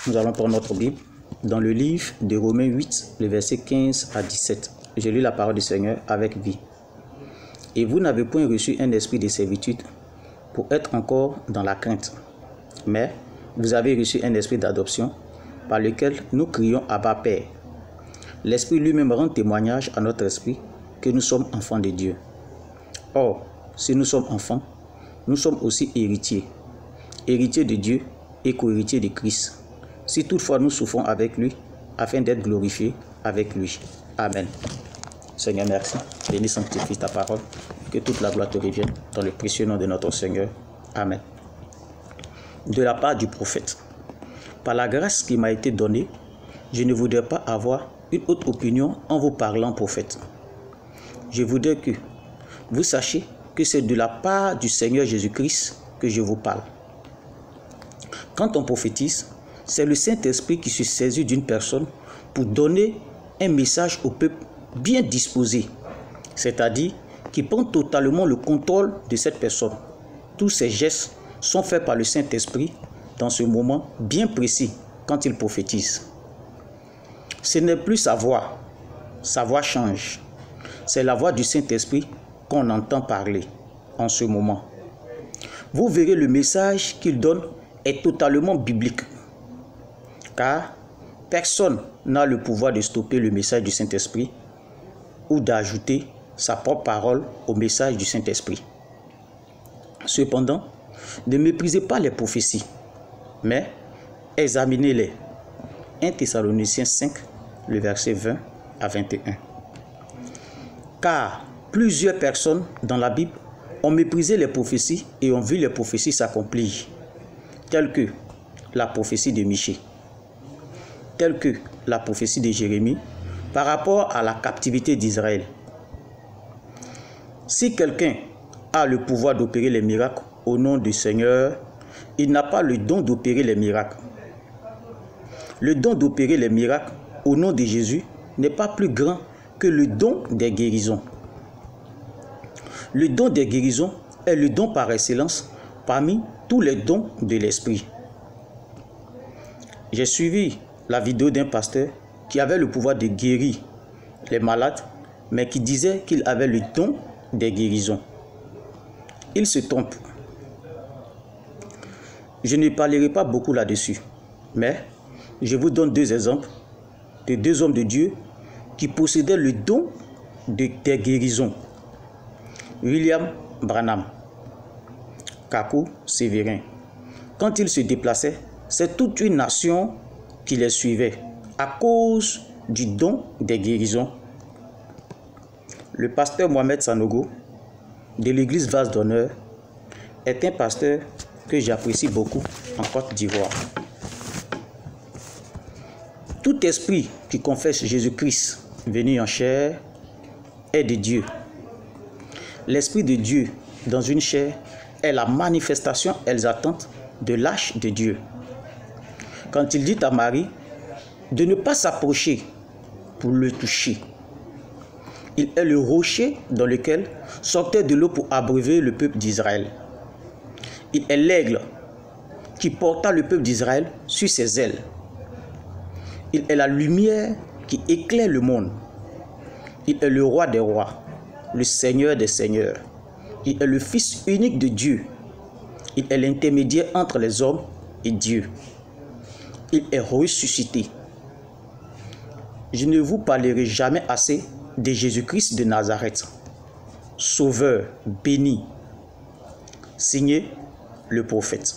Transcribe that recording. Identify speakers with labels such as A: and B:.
A: Nous allons prendre notre Bible dans le livre de Romains 8, le verset 15 à 17. Je lis la parole du Seigneur avec vie. Et vous n'avez point reçu un esprit de servitude pour être encore dans la crainte, mais vous avez reçu un esprit d'adoption par lequel nous crions Abba Père. L'Esprit lui-même rend témoignage à notre esprit que nous sommes enfants de Dieu. Or, si nous sommes enfants, nous sommes aussi héritiers, héritiers de Dieu et co-héritiers de Christ, si toutefois nous souffrons avec lui, afin d'être glorifiés avec lui. Amen. Seigneur, merci. Bénis, sanctifie ta parole, que toute la gloire te revienne dans le précieux nom de notre Seigneur. Amen. De la part du prophète. Par la grâce qui m'a été donnée, je ne voudrais pas avoir une autre opinion en vous parlant, prophète. Je voudrais que vous sachiez que c'est de la part du Seigneur Jésus-Christ que je vous parle. Quand on prophétise, c'est le Saint-Esprit qui se saisit d'une personne pour donner un message au peuple bien disposé, c'est-à-dire qui prend totalement le contrôle de cette personne. Tous ces gestes sont faits par le Saint-Esprit dans ce moment bien précis quand il prophétise. Ce n'est plus sa voix change. C'est la voix du Saint-Esprit qu'on entend parler en ce moment. Vous verrez, le message qu'il donne est totalement biblique, car personne n'a le pouvoir de stopper le message du Saint-Esprit ou d'ajouter sa propre parole au message du Saint-Esprit. Cependant, ne méprisez pas les prophéties, mais examinez-les. 1 Thessaloniciens 5, le verset 20 à 21. Car plusieurs personnes dans la Bible ont méprisé les prophéties et ont vu les prophéties s'accomplir, telles que la prophétie de Michée, telle que la prophétie de Jérémie par rapport à la captivité d'Israël. Si quelqu'un a le pouvoir d'opérer les miracles au nom du Seigneur, il n'a pas le don d'opérer les miracles. Le don d'opérer les miracles au nom de Jésus n'est pas plus grand que le don des guérisons. Le don des guérisons est le don par excellence parmi tous les dons de l'Esprit. J'ai suivi la vidéo d'un pasteur qui avait le pouvoir de guérir les malades, mais qui disait qu'il avait le don des guérisons. Il se trompe. Je ne parlerai pas beaucoup là-dessus, mais je vous donne deux exemples de deux hommes de Dieu qui possédaient le don des guérisons. William Branham, Kaku Sévérin. Quand ils se déplaçaient, c'est toute une nation qui les suivait à cause du don des guérisons. Le pasteur Mohamed Sanogo de l'église Vase d'Honneur est un pasteur que j'apprécie beaucoup en Côte d'Ivoire. Tout esprit qui confesse Jésus-Christ venu en chair est de Dieu. L'Esprit de Dieu dans une chair est la manifestation exaltante de l'âge de Dieu. Quand il dit à Marie de ne pas s'approcher pour le toucher, il est le rocher dans lequel sortait de l'eau pour abreuver le peuple d'Israël. Il est l'aigle qui porta le peuple d'Israël sur ses ailes. Il est la lumière qui éclaire le monde. Il est le roi des rois, le Seigneur des seigneurs. Il est le Fils unique de Dieu. Il est l'intermédiaire entre les hommes et Dieu. Il est ressuscité. Je ne vous parlerai jamais assez de Jésus-Christ de Nazareth, Sauveur, béni, signé le prophète.